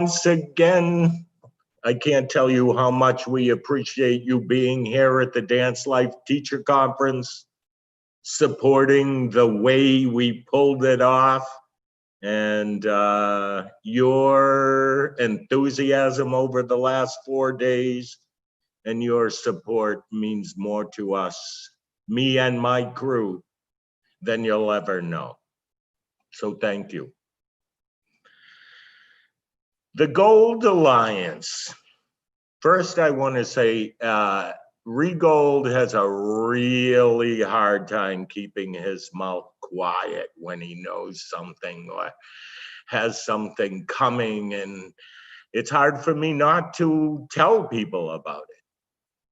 Once again, I can't tell you how much we appreciate you being here at the Dance Life Teacher Conference, supporting the way we pulled it off, and your enthusiasm over the last 4 days and your support means more to us, me and my crew, than you'll ever know. So thank you. The Gold Alliance. First, I want to say Rhee Gold has a really hard time keeping his mouth quiet when he knows something or has something coming, and it's hard for me not to tell people about it.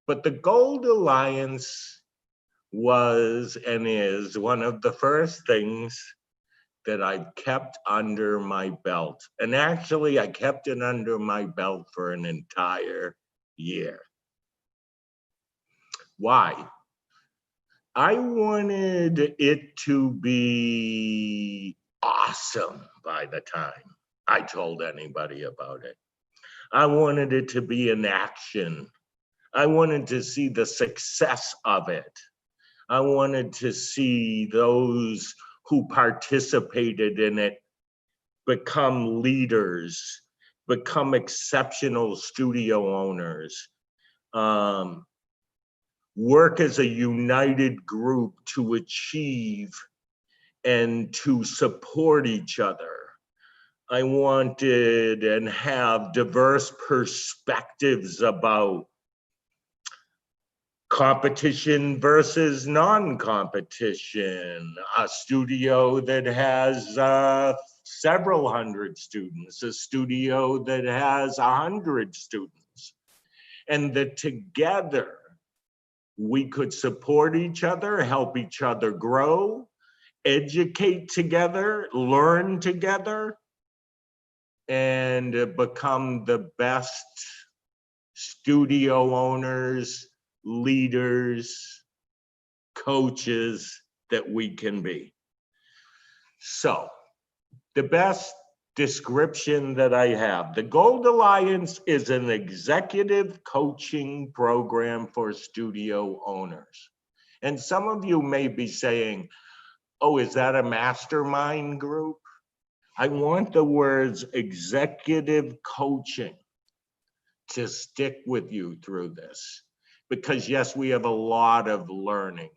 But the Gold Alliance was and is one of the first things that I've kept under my belt. And actually, I kept it under my belt for an entire year. Why? I wanted it to be awesome by the time I told anybody about it. I wanted it to be in action. I wanted to see the success of it. I wanted to see those who participated in it become leaders, become exceptional studio owners, work as a united group to achieve and to support each other. I wanted and have diverse perspectives about competition versus non-competition, a studio that has several hundred students, a studio that has 100 students, and that together we could support each other, help each other grow, educate together, learn together, and become the best studio owners, leaders, coaches that we can be. So, the best description that I have, the Gold Alliance is an executive coaching program for studio owners. And some of you may be saying, oh, is that a mastermind group? I want the words executive coaching to stick with you through this. Because yes, we have a lot of learning.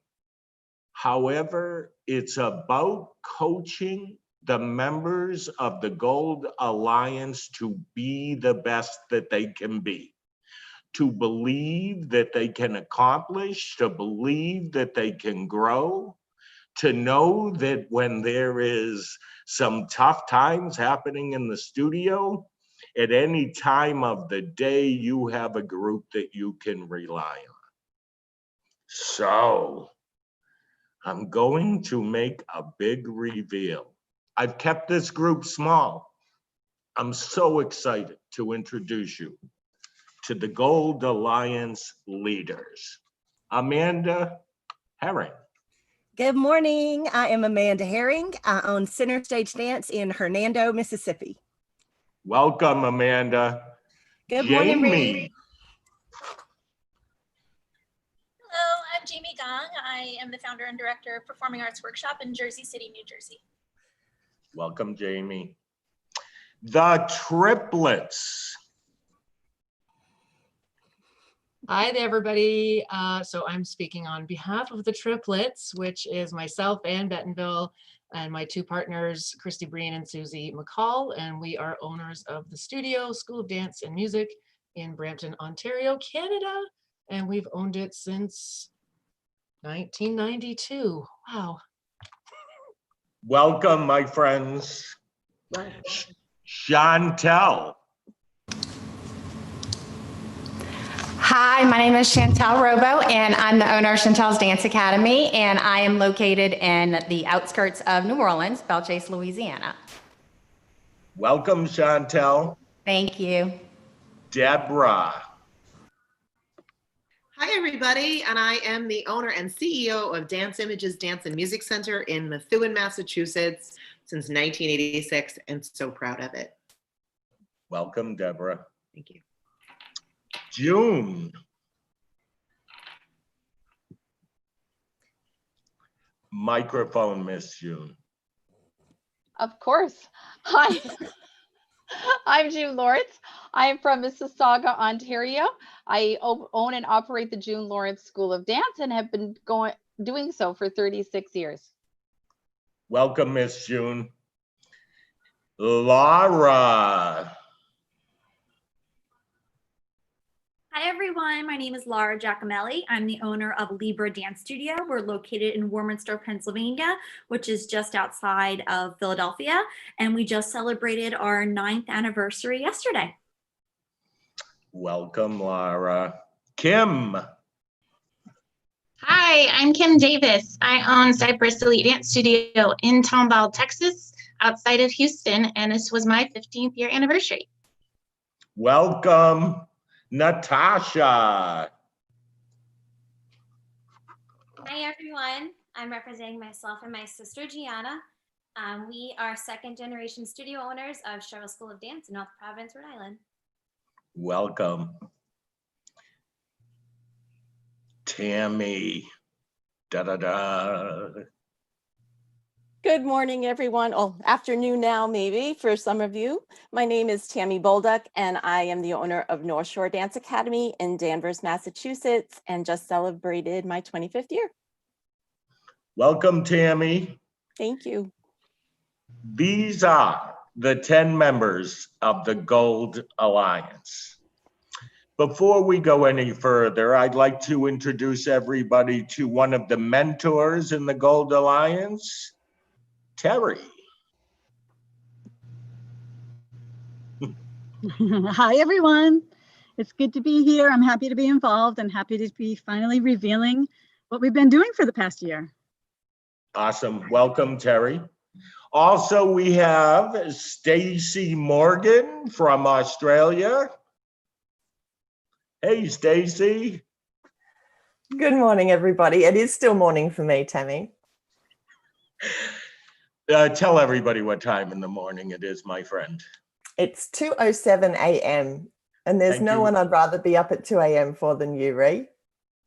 However, it's about coaching the members of the Gold Alliance to be the best that they can be, to believe that they can accomplish, to believe that they can grow, to know that when there is some tough times happening in the studio, at any time of the day, you have a group that you can rely on. So, I'm going to make a big reveal. I've kept this group small. I'm so excited to introduce you to the Gold Alliance leaders. Amanda Herring. Good morning. I am Amanda Herring. I own Center Stage Dance in Hernando, Mississippi. Welcome, Amanda. Good morning, Rhee. Hello, I'm Jamie Gong. I am the founder and director of Performing Arts Workshop in Jersey City, New Jersey. Welcome, Jamie. The triplets. Hi there, everybody. So I'm speaking on behalf of the triplets, which is myself, Ann Bettenville, and my two partners, Christy Breen and Susie McCall, and we are owners of the studio, School of Dance and Music in Brampton, Ontario, Canada, and we've owned it since 1992. Wow. Welcome, my friends. Chantel. Hi, my name is Chantel Robo, and I'm the owner of Chantel's Dance Academy, and I am located in the outskirts of New Orleans, Belle-Chasse, Louisiana. Welcome, Chantel. Thank you. Deborah. Hi, everybody, and I am the owner and CEO of Dance Images Dance and Music Center in Methuen, Massachusetts since 1986, and so proud of it. Welcome, Deborah. Thank you. June. Microphone, Miss June. Of course. Hi, I'm June Lawrence. I am from Mississauga, Ontario. I own and operate the June Lawrence School of Dance and have been doing so for 36 years. Welcome, Miss June. Laura. Hi everyone, my name is Laura Giacomelli. I'm the owner of Libra Dance Studio. We're located in Warminster, Pennsylvania, which is just outside of Philadelphia. And we just celebrated our 9th anniversary yesterday. Welcome, Laura. Kim. Hi, I'm Kim Davis. I own Cypress Elite Dance Studio in Tomball, Texas, outside of Houston, and this was my 15th year anniversary. Welcome, Natasha. Hi everyone, I'm representing myself and my sister Gianna. We are second generation studio owners of Cheryl School of Dance in North Providence, Rhode Island. Welcome. Tammy. Da-da-da. Good morning, everyone. Oh, afternoon now, maybe for some of you. My name is Tammy Bolduck, and I am the owner of North Shore Dance Academy in Danvers, Massachusetts, and just celebrated my 25th year. Welcome, Tammy. Thank you. These are the 10 members of the Gold Alliance. Before we go any further, I'd like to introduce everybody to one of the mentors in the Gold Alliance, Terry. Hi, everyone. It's good to be here. I'm happy to be involved and happy to be finally revealing what we've been doing for the past year. Awesome. Welcome, Terry. Also, we have Stacy Morgan from Australia. Hey, Stacy. Good morning, everybody. It is still morning for me, Tammy. Tell everybody what time in the morning it is, my friend. It's 2:07 a.m. and there's Thank no you. one I'd rather be up at 2 a.m. for than you, Rhee.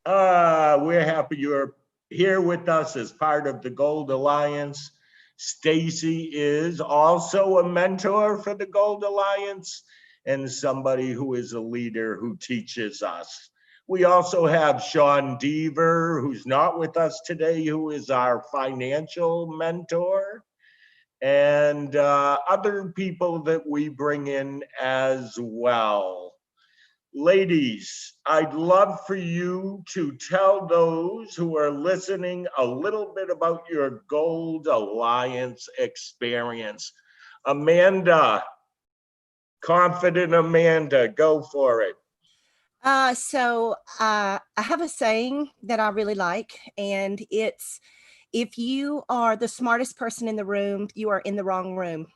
We're happy you're here with us as part of the Gold Alliance. Stacy is also a mentor for the Gold Alliance and somebody who is a leader who teaches us. We also have Sean Deaver, who's not with us today, who is our financial mentor, and other people that we bring in as well. Ladies, I'd love for you to tell those who are listening a little bit about your Gold Alliance experience. Amanda, confident Amanda, go for it. I have a saying that I really like, and it's, if you are the smartest person in the room, you are in the wrong room.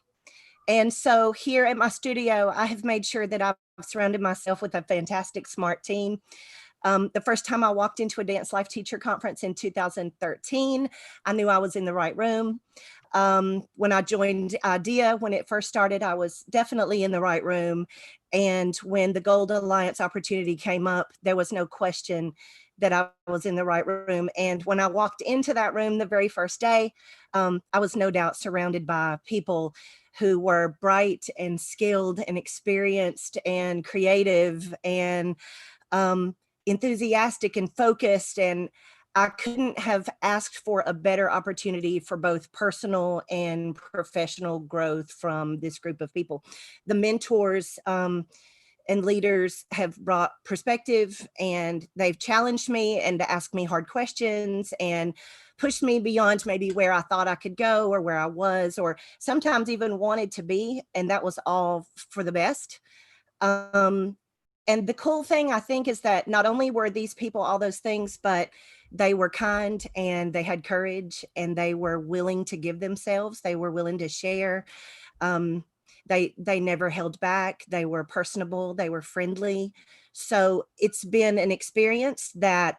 And so here at my studio, I have made sure that I've surrounded myself with a fantastic, smart team. The first time I walked into a Dance Life Teacher Conference in 2013, I knew I was in the right room. When I joined IDEA, when it first started, I was definitely in the right room. And when the Gold Alliance opportunity came up, there was no question that I was in the right room. And when I walked into that room the very first day, I was no doubt surrounded by people who were bright and skilled and experienced and creative and enthusiastic and focused. And I couldn't have asked for a better opportunity for both personal and professional growth from this group of people. The mentors and leaders have brought perspective, and they've challenged me and asked me hard questions and pushed me beyond maybe where I thought I could go or where I was, or sometimes even wanted to be. And that was all for the best. And the cool thing, I think, is that not only were these people all those things, but they were kind and they had courage and they were willing to give themselves. They were willing to share. They never held back. They were personable. They were friendly. So it's been an experience that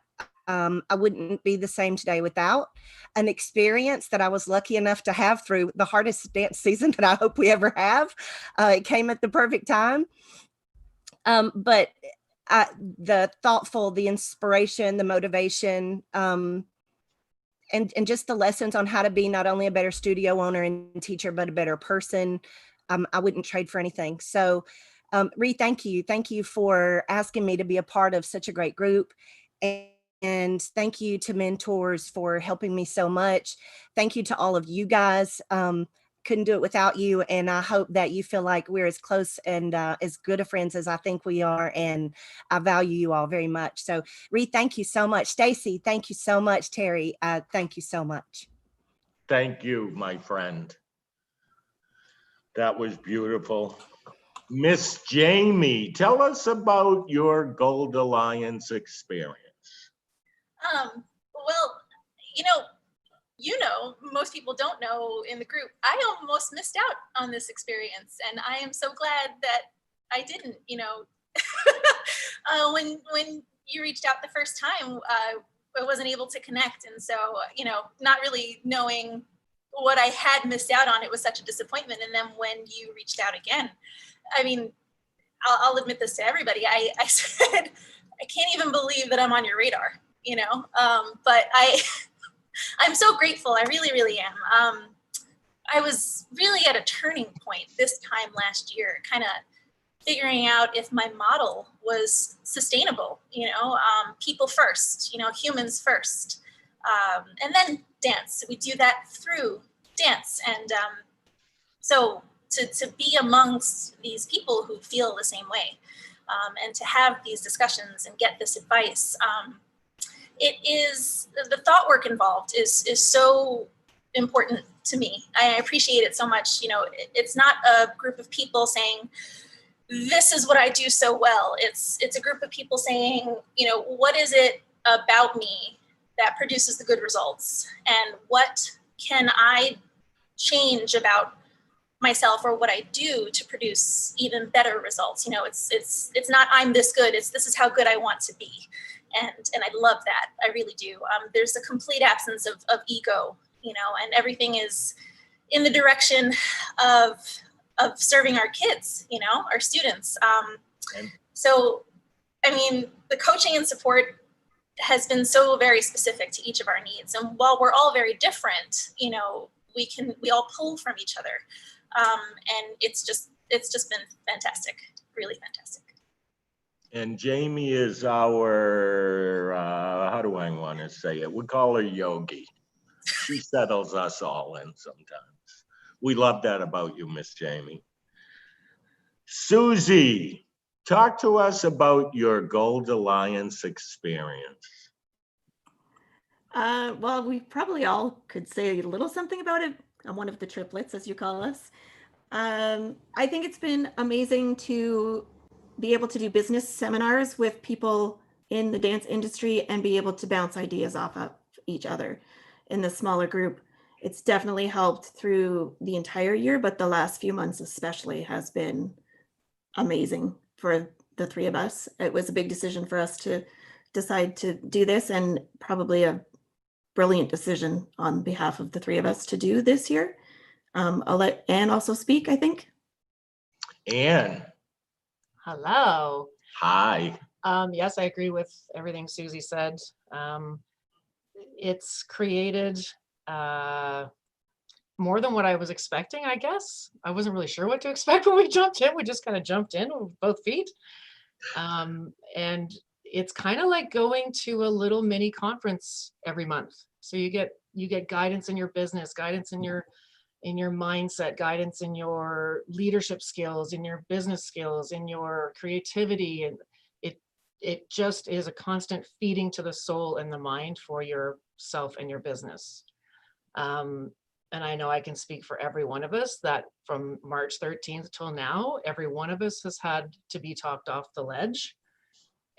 I wouldn't be the same today without an experience that I was lucky enough to have through the hardest dance season that I hope we ever have. It came at the perfect time. But the thoughtful, the inspiration, the motivation, and just the lessons on how to be not only a better studio owner and teacher, but a better person, I wouldn't trade for anything. So Rhee, thank you. Thank you for asking me to be a part of such a great group. And thank you to mentors for helping me so much. Thank you to all of you guys. Couldn't do it without you. And I hope that you feel like we're as close and as good of friends as I think we are. And I value you all very much. So Rhee, thank you so much. Stacy, thank you so much. Terry, thank you so much. Thank you, my friend. That was beautiful. Miss Jamie, tell us about your Gold Alliance experience. Well, most people don't know in the group, I almost missed out on this experience, and I am so glad that I didn't. When you reached out the first time, I wasn't able to connect, and so not really knowing what I had missed out on, it was such a disappointment. And then when you reached out again, I mean, I'll admit this to everybody. I said, I can't even believe that I'm on your radar, but I'm so grateful. I really, really am. I was really at a turning point this time last year, kind of figuring out if my model was sustainable, people first, humans first, and then dance. We do that through dance. And so to be amongst these people who feel the same way, and to have these discussions and get this advice, it is, the thought work involved is so important to me. I appreciate it so much. It's not a group of people saying, this is what I do so well. It's a group of people saying, what is it about me that produces the good results? And what can I change about myself or what I do to produce even better results? It's not I'm this good, it's this is how good I want to be. And I love that. I really do. There's a complete absence of ego, and everything is in the direction of serving our kids, our students. So, I mean, the coaching and support has been so very specific to each of our needs. And while we're all very different, we all pull from each other. And it's just been fantastic, really fantastic. And Jamie is our, how do I want to say it? We call her Yogi. She settles us all in sometimes. We love that about you, Miss Jamie. Susie, talk to us about your Gold Alliance experience. Well, we probably all could say a little something about it. I'm one of the triplets, as you call us. I think it's been amazing to be able to do business seminars with people in the dance industry and be able to bounce ideas off of each other in the smaller group. It's definitely helped through the entire year, but the last few months especially has been amazing for the three of us. It was a big decision for us to decide to do this, and probably a brilliant decision on behalf of the three of us to do this year. I'll let Anne also speak, I think. Anne. Hello. Hi. Yes, I agree with everything Susie said. It's created more than what I was expecting, I guess. I wasn't really sure what to expect when we jumped in. We just kind of jumped in with both feet. And it's kind of like going to a little mini conference every month. So you get guidance in your business, guidance in your mindset, guidance in your leadership skills, in your business skills, in your creativity. And it just is a constant feeding to the soul and the mind for yourself and your business. And I know I can speak for every one of us that from March 13th till now, every one of us has had to be talked off the ledge,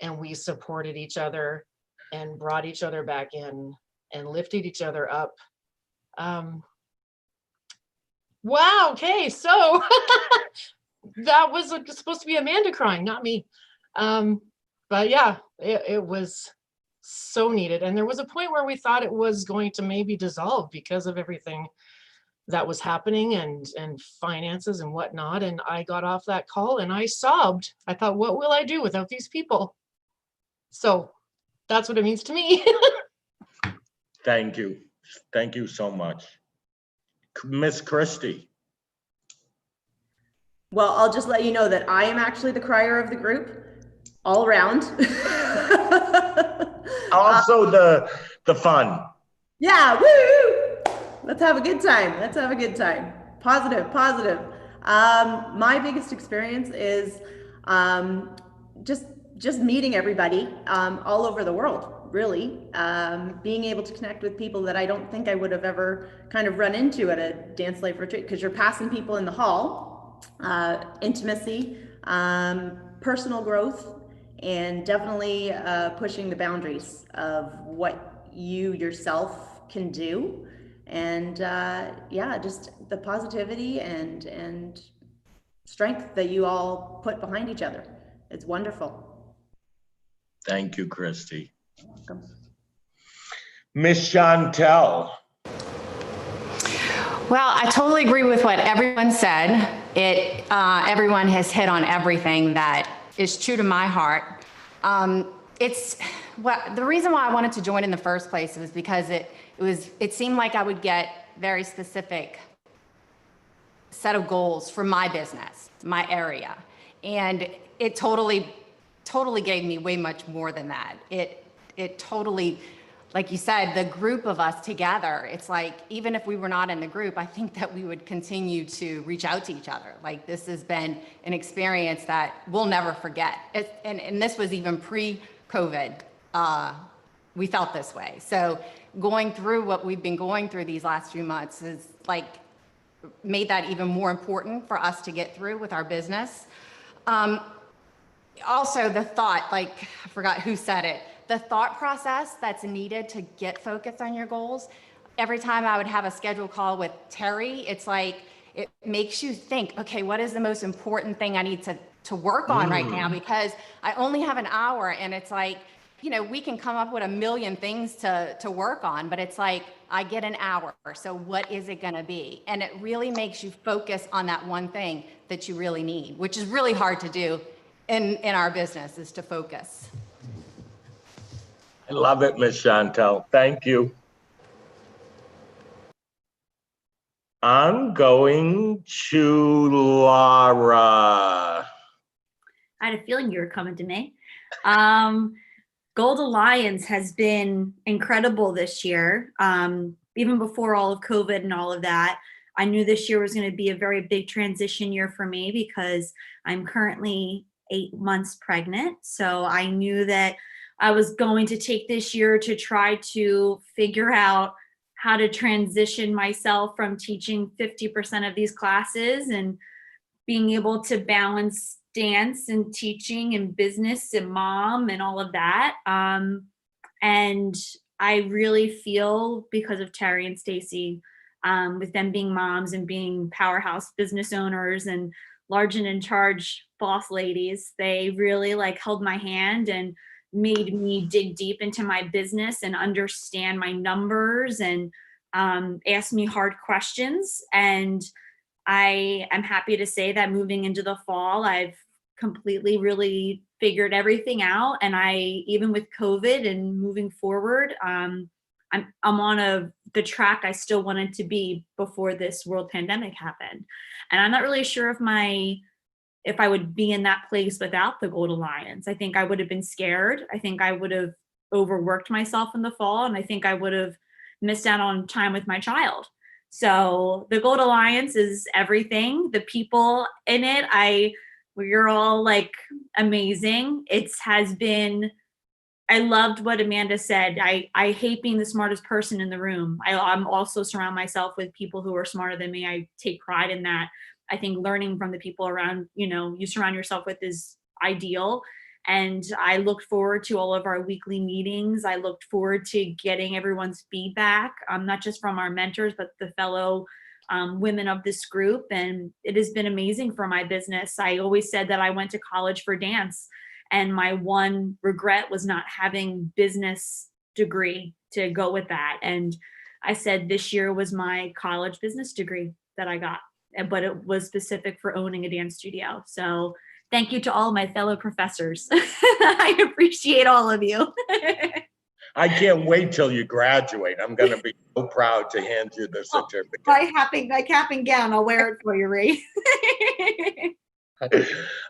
and we supported each other and brought each other back in and lifted each other up. Wow, okay, so that was supposed to be Amanda crying, not me. But yeah, it was so needed. And there was a point where we thought it was going to maybe dissolve because of everything that was happening and finances and whatnot. And I got off that call and I sobbed. I thought, what will I do without these people? So that's what it means to me. Thank you. Thank you so much. Miss Christie. Well, I'll just let you know that I am actually the crier of the group, all around. Also the fun. Yeah, woo! Let's have a good time. Let's have a good time. Positive, positive. My biggest experience is just meeting everybody all over the world, really. Being able to connect with people that I don't think I would have ever kind of run into at a dance life retreat, because you're passing people in the hall. Intimacy, personal growth, and definitely pushing the boundaries of what you yourself can do. And yeah, just the positivity and strength that you all put behind each other. It's wonderful. Thank you, Christy. You're welcome. Miss Chantel. Well, I totally agree with what everyone said. Everyone has hit on everything that is true to my heart. The reason why I wanted to join in the first place was because it seemed like I would get very specific set of goals for my business, my area. And it totally gave me way much more than that. It totally, like you said, the group of us together, it's like, even if we were not in the group, I think that we would continue to reach out to each other. Like, this has been an experience that we'll never forget. And this was even pre-COVID. We felt this way. So going through what we've been going through these last few months has like made that even more important for us to get through with our business. Also the thought, like, I forgot who said it, the thought process that's needed to get focused on your goals. Every time I would have a scheduled call with Terry, it's like, it makes you think, okay, what is the most important thing I need to work on right now? Because I only have an hour, and it's like, you know, we can come up with a million things to work on, but it's like, I get an hour, so what is it gonna be? And it really makes you focus on that one thing that you really need, which is really hard to do in our business, is to focus. I love it, Miss Chantel. Thank you. I'm going to Laura. I had a feeling you were coming to me. Gold Alliance has been incredible this year. Even before all of COVID and all of that, I knew this year was going to be a very big transition year for me because I'm currently 8 months pregnant. So I knew that I was going to take this year to try to figure out how to transition myself from teaching 50% of these classes and being able to balance dance and teaching and business and mom and all of that. And I really feel, because of Terry and Stacy, with them being moms and being powerhouse business owners and large and in charge boss ladies, they really like held my hand and made me dig deep into my business and understand my numbers and ask me hard questions. And I am happy to say that moving into the fall, I've completely really figured everything out. And even with COVID and moving forward, I'm on the track I still wanted to be before this world pandemic happened. And I'm not really sure if I would be in that place without the Gold Alliance. I think I would have been scared. I think I would have overworked myself in the fall, and I think I would have missed out on time with my child. So the Gold Alliance is everything. The people in it, we're all like amazing. I loved what Amanda said. I hate being the smartest person in the room. I'm also surround myself with people who are smarter than me. I take pride in that. I think learning from the people around, you surround yourself with is ideal. And I looked forward to all of our weekly meetings. I looked forward to getting everyone's feedback, not just from our mentors, but the fellow women of this group. And it has been amazing for my business. I always said that I went to college for dance. And my one regret was not having business degree to go with that. And I said this year was my college business degree that I got, but it was specific for owning a dance studio. So thank you to all my fellow professors. I appreciate all of you. I can't wait till you graduate. I'm going to be so proud to hand you the certificate. My cap and gown, I'll wear it for you, Rhee.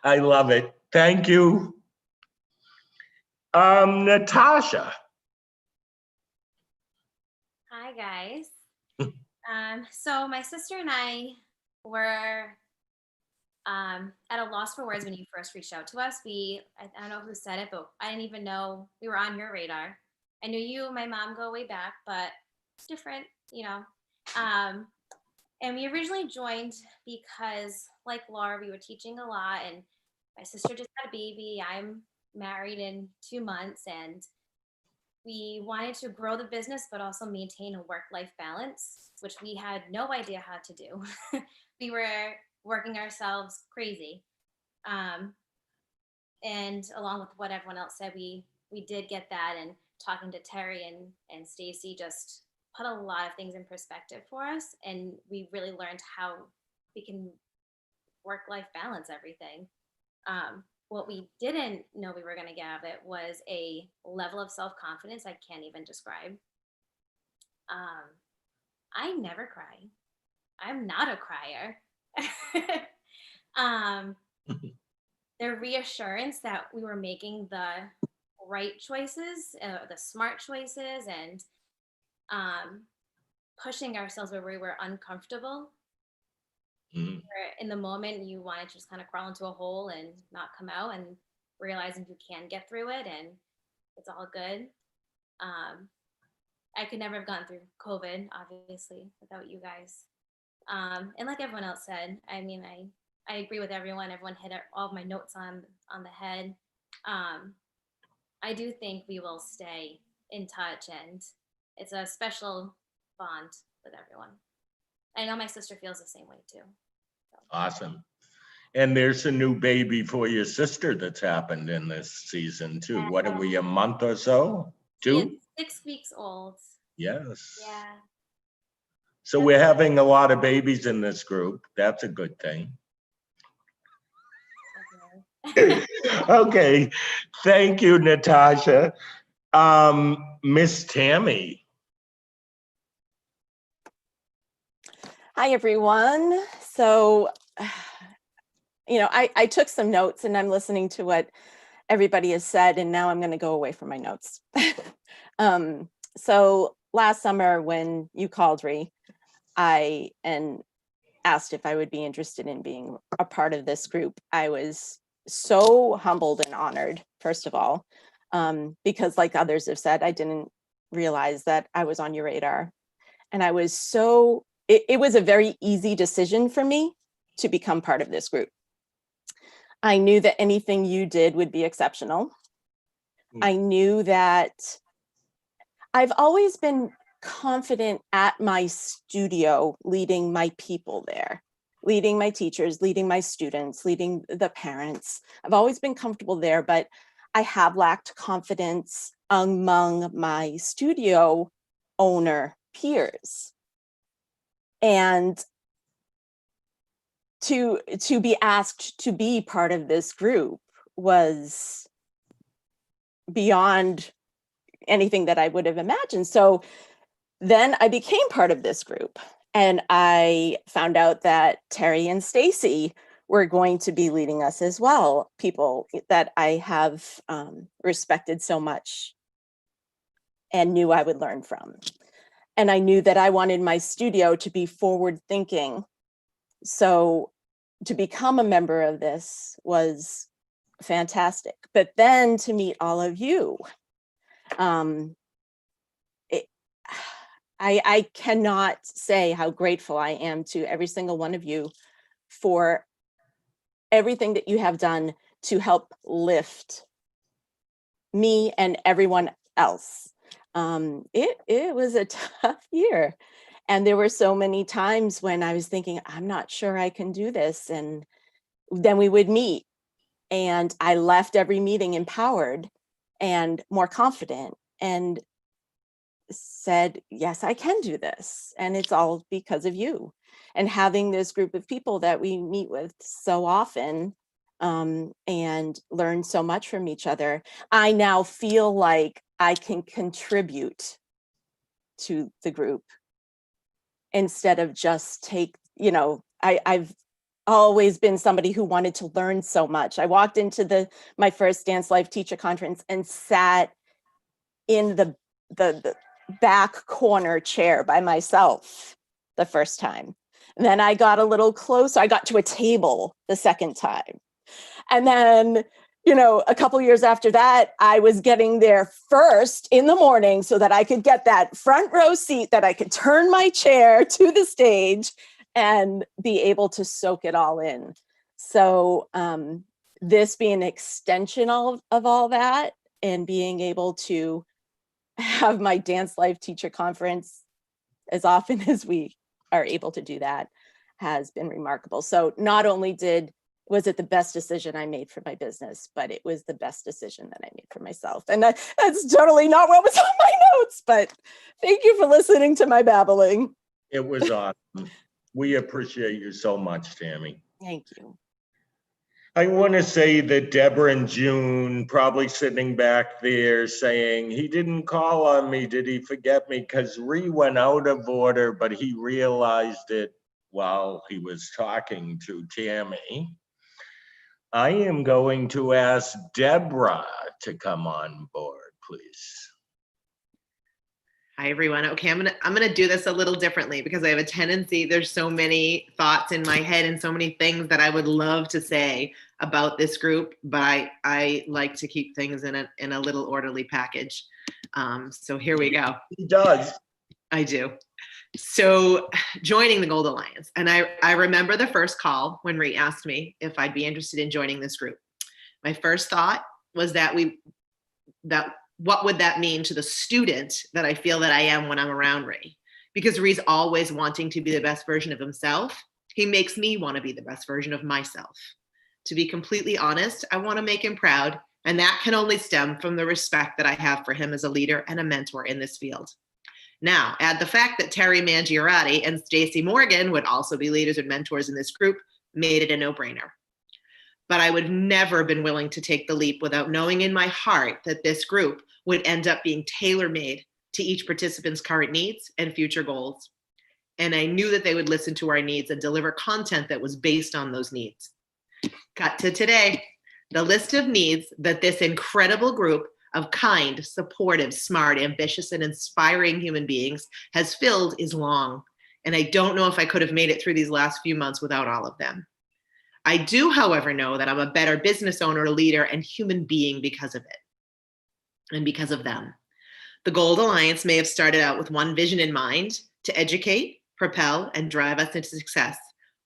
I love it. Thank you. Natasha. Hi, guys. So my sister and I were at a loss for words when you first reached out to us. I don't know who said it, but I didn't even know we were on your radar. I knew you and my mom go way back, but it's different, you know. And we originally joined because, like Laura, we were teaching a lot, and my sister just had a baby. I'm married in 2 months, and we wanted to grow the business, but also maintain a work-life balance, which we had no idea how to do. We were working ourselves crazy. And along with what everyone else said, we did get that, and talking to Terry and Stacy just put a lot of things in perspective for us, and we really learned how we can work-life balance everything. What we didn't know we were going to get out of it was a level of self-confidence I can't even describe. I never cry. I'm not a crier. The reassurance that we were making the right choices, the smart choices, and pushing ourselves where we were uncomfortable. Where in the moment you wanted to just kind of crawl into a hole and not come out, and realizing you can get through it and it's all good. I could never have gone through COVID, obviously, without you guys. And like everyone else said, I mean, I agree with everyone. Everyone hit all of my notes on the head. I do think we will stay in touch, and it's a special bond with everyone. I know my sister feels the same way too. Awesome. And there's a new baby for your sister that's happened in this season too. What are we, a month or so? She 2? is 6 weeks old. Yes. Yeah. So we're having a lot of babies in this group. That's a good thing. Okay. Thank you, Natasha. Miss Tammy. Hi, everyone. So, I took some notes and I'm listening to what everybody has said, and now I'm going to go away from my notes. So last summer when you called, Rhee, and asked if I would be interested in being a part of this group, I was so humbled and honored, first of all, because like others have said, I didn't realize that I was on your radar. And I was it was a very easy decision for me to become part of this group. I knew that anything you did would be exceptional. I knew that I've always been confident at my studio, leading my people there, leading my teachers, leading my students, leading the parents. I've always been comfortable there, but I have lacked confidence among my studio owner peers. And to be asked to be part of this group was beyond anything that I would have imagined. So then I became part of this group, and I found out that Terry and Stacy were going to be leading us as well, people that I have respected so much and knew I would learn from. And I knew that I wanted my studio to be forward thinking. So to become a member of this was fantastic. But then to meet all of you, I cannot say how grateful I am to every single one of you for everything that you have done to help lift me and everyone else. It was a tough year. And there were so many times when I was thinking, I'm not sure I can do this. And then we would meet And I left every meeting empowered and more confident and said, yes, I can do this. And it's all because of you. And having this group of people that we meet with so often and learn so much from each other, I now feel like I can contribute to the group instead of just take, I've always been somebody who wanted to learn so much. I walked into my first Dance Life teacher conference and sat in the back corner chair by myself the first time. And then I got a little closer. I got to a table the second time. And then, a couple years after that, I was getting there first in the morning so that I could get that front row seat, that I could turn my chair to the stage and be able to soak it all in. So this being an extension of all that, and being able to have my Dance Life teacher conference as often as we are able to do that has been remarkable. So not only was it the best decision I made for my business, but it was the best decision that I made for myself. And that's totally not what was on my notes, but thank you for listening to my babbling. It was awesome. We appreciate you so much, Tammy. Thank you. I want to say that Deborah and June probably sitting back there saying, he didn't call on me, did he forget me? Because Rhee went out of order, but he realized it while he was talking to Tammy. I am going to ask Deborah to come on board, please. Hi, everyone. Okay, I'm gonna do this a little differently because I have a tendency, there's so many thoughts in my head and so many things that I would love to say about this group, but I like to keep things in a little orderly package. So here we go. He does. I do. So joining the Gold Alliance, and I remember the first call when Rhee asked me if I'd be interested in joining this group. My first thought was that what would that mean to the student that I feel that I am when I'm around Rhee? Because Rhee's always wanting to be the best version of himself. He makes me want to be the best version of myself. To be completely honest, I want to make him proud, and that can only stem from the respect that I have for him as a leader and a mentor in this field. Now, add the fact that Terry Mangiarotti and Stacey Morgan would also be leaders and mentors in this group, made it a no-brainer. But I would never have been willing to take the leap without knowing in my heart that this group would end up being tailor-made to each participant's current needs and future goals. And I knew that they would listen to our needs and deliver content that was based on those needs. Cut to today. The list of needs that this incredible group of kind, supportive, smart, ambitious, and inspiring human beings has filled is long. And I don't know if I could have made it through these last few months without all of them. I do, however, know that I'm a better business owner, leader, and human being because of it and because of them. The Gold Alliance may have started out with one vision in mind: to educate, propel, and drive us into success,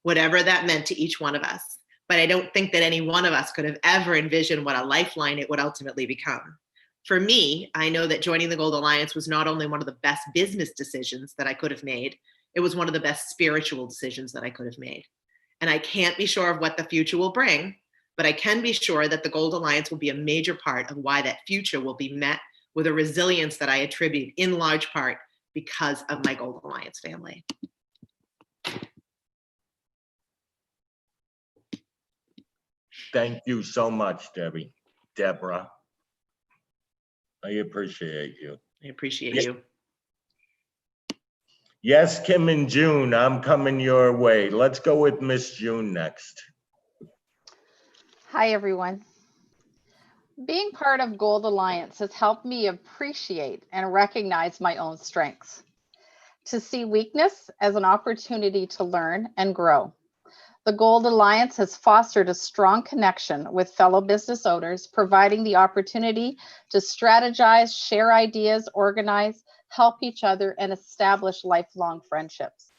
whatever that meant to each one of us. But I don't think that any one of us could have ever envisioned what a lifeline it would ultimately become. For me, I know that joining the Gold Alliance was not only one of the best business decisions that I could have made, it was one of the best spiritual decisions that I could have made. And I can't be sure of what the future will bring, but I can be sure that the Gold Alliance will be a major part of why that future will be met with a resilience that I attribute in large part because of my Gold Alliance family. Thank you so much, Deborah. I appreciate you. I appreciate you. Yes, Kim and June, I'm coming your way. Let's go with Miss June next. Hi, everyone. Being part of Gold Alliance has helped me appreciate and recognize my own strengths, to see weakness as an opportunity to learn and grow. The Gold Alliance has fostered a strong connection with fellow business owners, providing the opportunity to strategize, share ideas, organize, help each other, and establish lifelong friendships.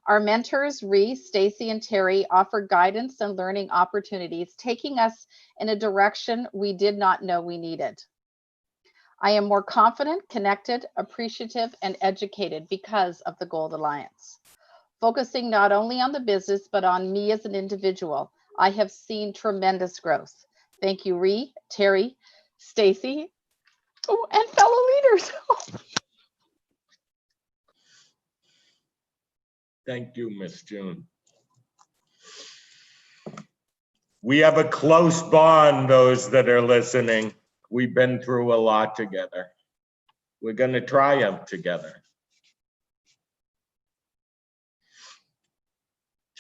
Our mentors, Rhee, Stacey, and Terry, offer guidance and learning opportunities, taking us in a direction we did not know we needed. I am more confident, connected, appreciative, and educated because of the Gold Alliance. Focusing not only on the business, but on me as an individual, I have seen tremendous growth. Thank you, Rhee, Terry, Stacy, oh, and fellow leaders. Thank you, Miss June. We have a close bond, those that are listening. We've been through a lot together. We're going to triumph together.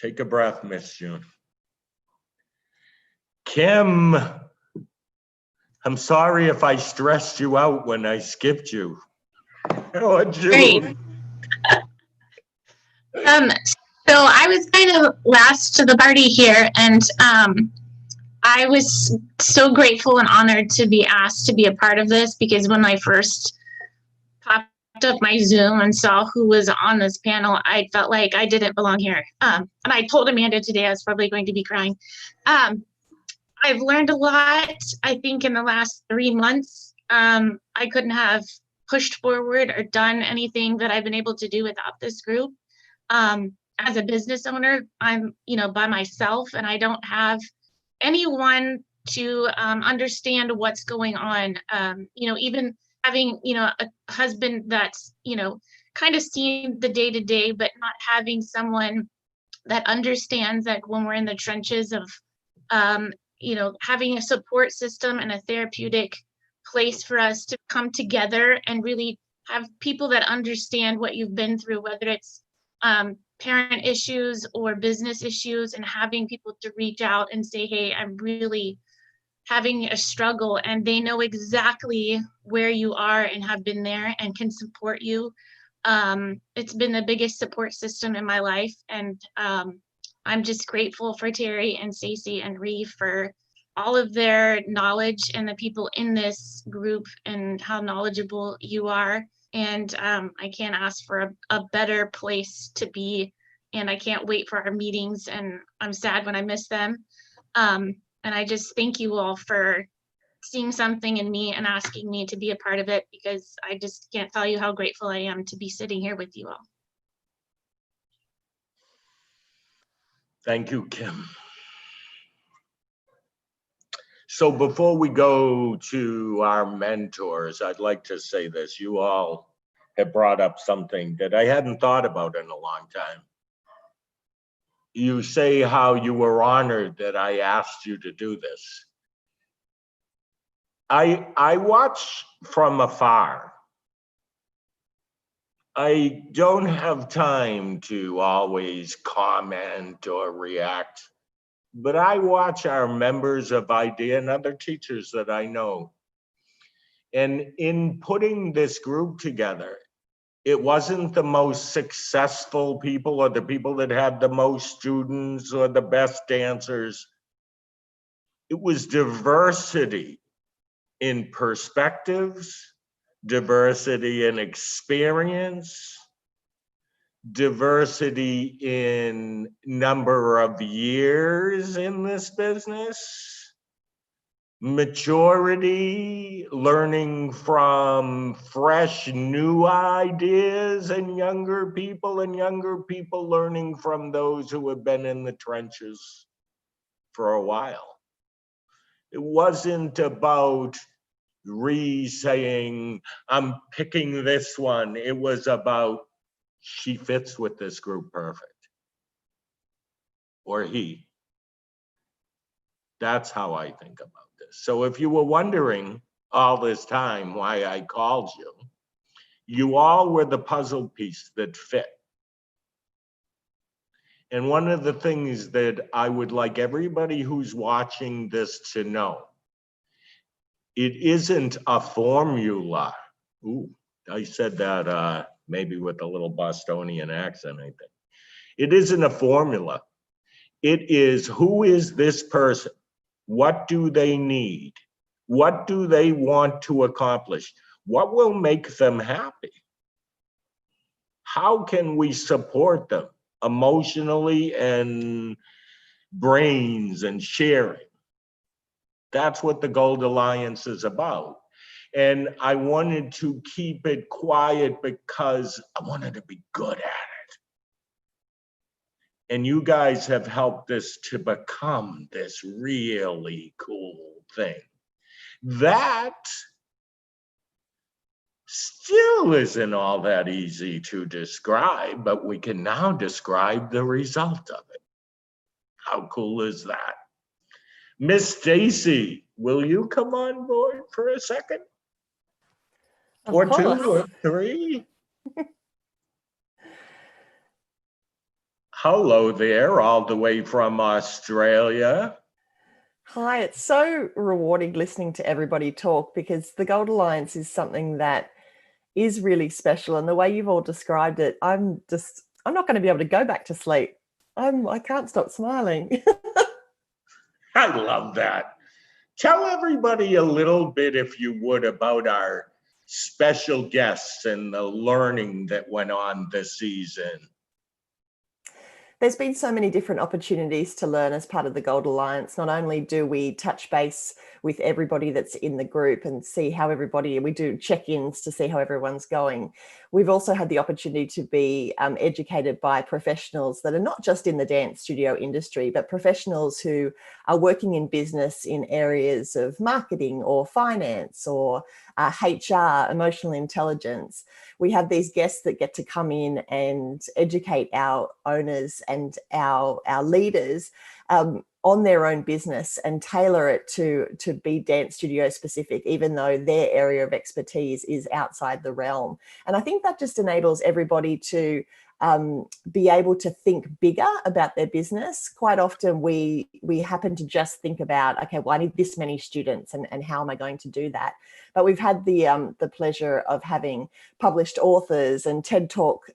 Take a breath, Miss June. Kim, I'm sorry if I stressed you out when I skipped you. Oh, June. So I was kind of last to the party here, and I was so grateful and honored to be asked to be a part of this, because when I first popped up my Zoom and saw who was on this panel, I felt like I didn't belong here. And I told Amanda today I was probably going to be crying. I've learned a lot, I think, in the last 3 months. I couldn't have pushed forward or done anything that I've been able to do without this group. As a business owner, I'm, by myself, and I don't have anyone to understand what's going on. Even having, a husband that's, kind of seeing the day to day, but not having someone that understands that when we're in the trenches of, having a support system and a therapeutic place for us to come together and really have people that understand what you've been through, whether it's parent issues or business issues, and having people to reach out and say, hey, I'm really having a struggle, and they know exactly where you are and have been there and can support you. It's been the biggest support system in my life, and I'm just grateful for Terry and Stacy and Rhee for all of their knowledge, and the people in this group and how knowledgeable you are. And I can't ask for a better place to be. And I can't wait for our meetings, and I'm sad when I miss them. And I just thank you all for seeing something in me and asking me to be a part of it, because I just can't tell you how grateful I am to be sitting here with you all. Thank you, Kim. So before we go to our mentors, I'd like to say this. You all have brought up something that I hadn't thought about in a long time. You say how you were honored that I asked you to do this. I watch from afar. I don't have time to always comment or react, but I watch our members of IDEA and other teachers that I know. And in putting this group together, it wasn't the most successful people or the people that had the most students or the best dancers. It was diversity in perspectives, diversity in experience, diversity in number of years in this business, maturity, learning from fresh new ideas, and younger people learning from those who have been in the trenches for a while. It wasn't about Rhee saying, I'm picking this one. It was about, she fits with this group perfect. Or he. That's how I think about this. So if you were wondering all this time why I called you, you all were the puzzle piece that fit. And one of the things that I would like everybody who's watching this to know, it isn't a formula. Ooh, I said that maybe with a little Bostonian accent, I think. It isn't a formula. It is, who is this person? What do they need? What do they want to accomplish? What will make them happy? How can we support them emotionally and brains and sharing? That's what the Gold Alliance is about. And I wanted to keep it quiet because I wanted to be good at it. And you guys have helped this to become this really cool thing. That still isn't all that easy to describe, but we can now describe the result of it. How cool is that? Miss Stacy, will you come on board for a second? Or two or three? Hello there, all the way from Australia. Hi, it's so rewarding listening to everybody talk, because the Gold Alliance is something that is really special. And the way you've all described it, I'm not going to be able to go back to sleep. I can't stop smiling. I love that. Tell everybody a little bit, if you would, about our special guests and the learning that went on this season. There's been so many different opportunities to learn as part of the Gold Alliance. Not only do we touch base with everybody that's in the group and see how we do check-ins to see how everyone's going. We've also had the opportunity to be educated by professionals that are not just in the dance studio industry, but professionals who are working in business in areas of marketing or finance or HR, emotional intelligence. We have these guests that get to come in and educate our owners and our leaders on their own business and tailor it to be dance studio specific, even though their area of expertise is outside the realm. And I think that just enables everybody to be able to think bigger about their business. Quite often we happen to just think about, okay, well, I need this many students and how am I going to do that? But we've had the pleasure of having published authors and TED Talk,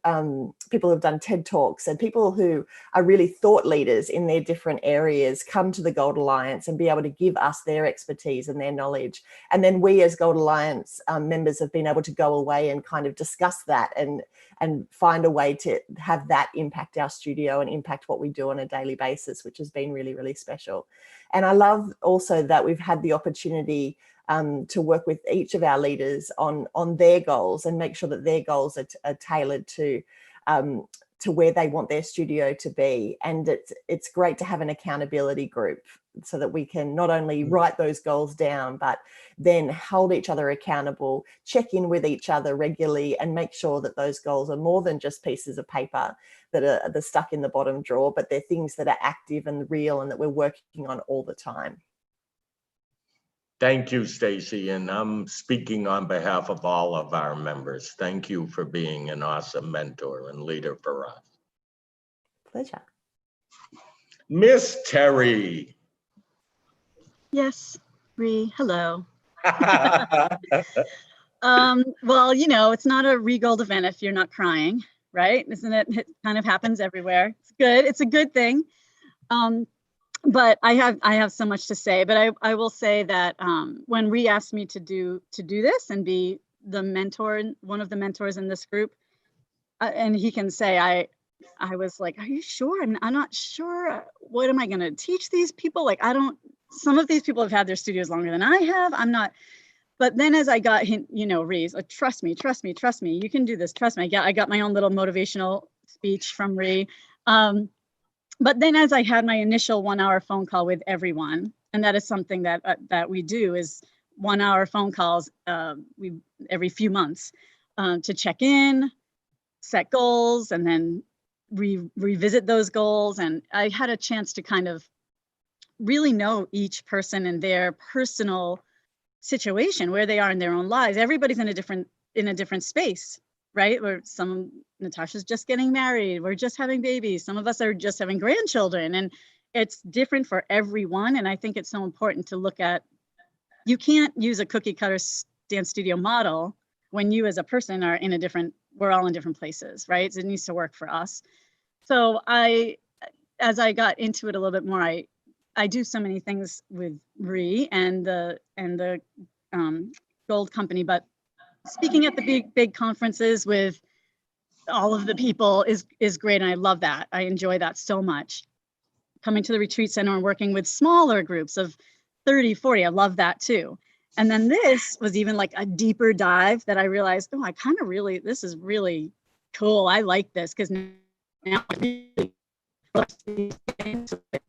people who've done TED Talks, and people who are really thought leaders in their different areas come to the Gold Alliance and be able to give us their expertise and their knowledge. And then we as Gold Alliance members have been able to go away and kind of discuss that and find a way to have that impact our studio and impact what we do on a daily basis, which has been really, really special. And I love also that we've had the opportunity to work with each of our leaders on their goals and make sure that their goals are tailored to where they want their studio to be. And it's great to have an accountability group so that we can not only write those goals down, but then hold each other accountable, check in with each other regularly, and make sure that those goals are more than just pieces of paper that are stuck in the bottom drawer, but they're things that are active and real and that we're working on all the time. Thank you, Stacy, and I'm speaking on behalf of all of our members. Thank you for being an awesome mentor and leader for us. Pleasure. Miss Terry. Yes, Rhee, hello. Well, you know, it's not a Rhee Gold event if you're not crying, right? Isn't it? It kind of happens everywhere. It's good. It's a good thing. But I have so much to say, but I will say that when Rhee asked me to do this and be the mentor, one of the mentors in this group, and he can say, I was like, are you sure? I'm not sure. What am I going to teach these people? Like, some of these people have had their studios longer than I have. I'm not. But then as I got, you know, Rhee's like, trust me, you can do this. Trust me. I got my own little motivational speech from Rhee. But then as I had my initial 1 hour phone call with everyone, and that is something that we do is 1 hour phone calls every few months to check in, set goals, and then revisit those goals. And I had a chance to kind of really know each person and their personal situation, where they are in their own lives. Everybody's in a different space, right? Where Natasha's just getting married, we're just having babies, some of us are just having grandchildren, and it's different for everyone. And I think it's so important to look at, you can't use a cookie cutter dance studio model when you as a person are we're all in different places, right? So it needs to work for us. So as I got into it a little bit more, I do so many things with Rhee and the Gold Company, but speaking at the big conferences with all of the people is great. And I love that. I enjoy that so much. Coming to the retreat center and working with smaller groups of 30, 40, I love that too. And then this was even like a deeper dive that I realized, oh, this is really cool. I like this because now I really love to get into it.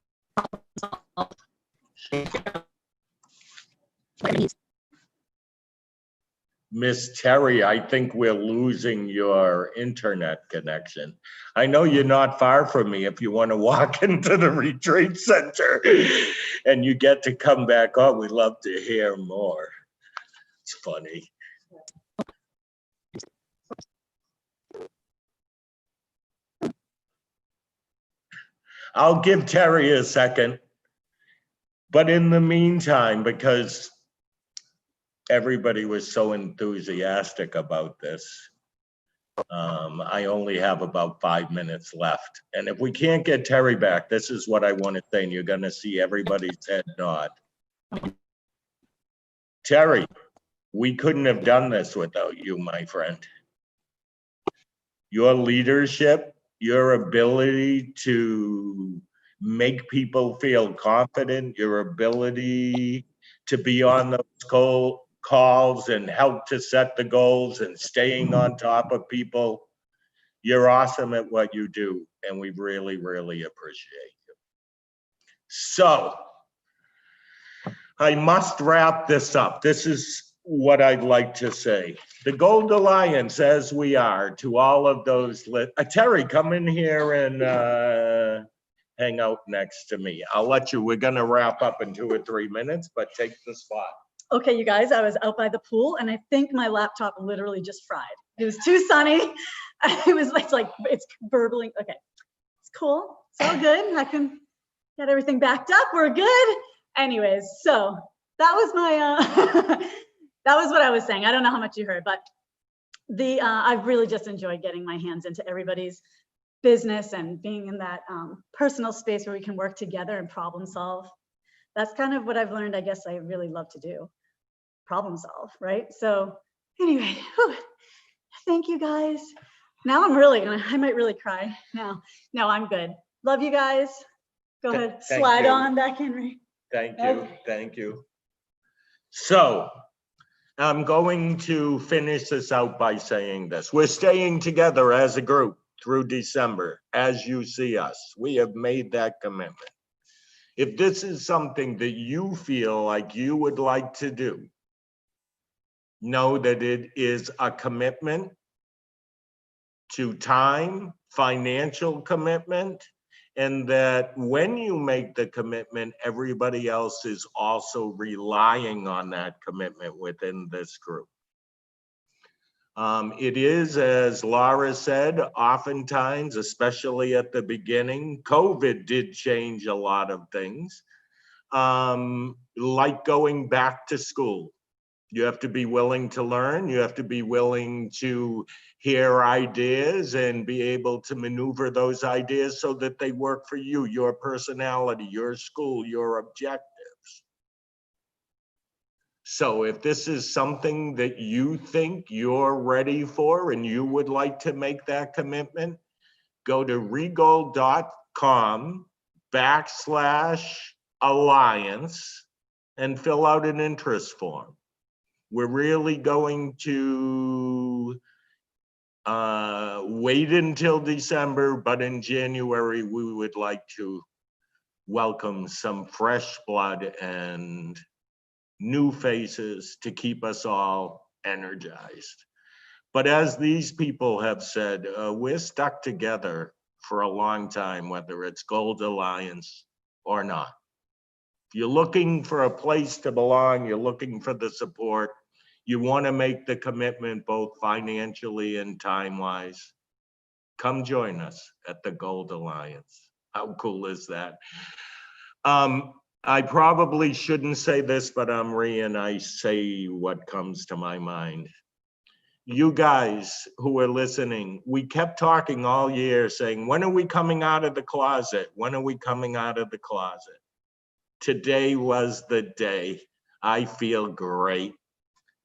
Miss Terry, I think we're losing your internet connection. I know you're not far from me if you want to walk into the retreat center and you get to come back on. We'd love to hear more. It's funny. I'll give Terry a second. But in the meantime, because everybody was so enthusiastic about this, I only have about 5 minutes left. And if we can't get Terry back, this is what I want to say, and you're going to see everybody's head nod. Terry, we couldn't have done this without you, my friend. Your leadership, your ability to make people feel confident, your ability to be on those calls and help to set the goals and staying on top of people. You're awesome at what you do, and we really, really appreciate you. So, I must wrap this up. This is what I'd like to say. The Gold Alliance, as we are, to all of those, Terry, come in here and hang out next to me. I'll let you, we're gonna wrap up in 2 or 3 minutes, but take the spot. Okay, you guys, I was out by the pool and I think my laptop literally just fried. It was too sunny. It was like it's burbling. Okay, it's cool. It's all good. I can get everything backed up. We're good. Anyways, so that was my, that was what I was saying. I don't know how much you heard, but I've really just enjoyed getting my hands into everybody's business and being in that personal space where we can work together and problem solve. That's kind of what I've learned, I guess I really love to do, problem solve, right? So anyway, whew, thank you guys. Now I'm really gonna, I might really cry now. No, I'm good. Love you guys. Go ahead, slide on back in, Rhee. Thank you, thank you. So, I'm going to finish this out by saying this. We're staying together as a group through December, as you see us. We have made that commitment. If this is something that you feel like you would like to do, know that it is a commitment to time, financial commitment, and that when you make the commitment, everybody else is also relying on that commitment within this group. It is, as Laura said, oftentimes, especially at the beginning, COVID did change a lot of things, like going back to school. You have to be willing to learn. You have to be willing to hear ideas and be able to maneuver those ideas so that they work for you, your personality, your school, your objectives. So if this is something that you think you're ready for and you would like to make that commitment, go to rheegold.com/alliance and fill out an interest form. We're really going to wait until December, but in January, we would like to welcome some fresh blood and new faces to keep us all energized. But as these people have said, we're stuck together for a long time, whether it's Gold Alliance or not. If you're looking for a place to belong, you're looking for the support, you want to make the commitment both financially and time-wise, come join us at the Gold Alliance. How cool is that? I probably shouldn't say this, but I'm Rhee and I say what comes to my mind. You guys who are listening, we kept talking all year saying, when are we coming out of the closet? When are we coming out of the closet? Today was the day. I feel great.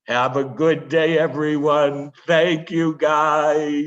Have a good day, everyone. Thank you, guys.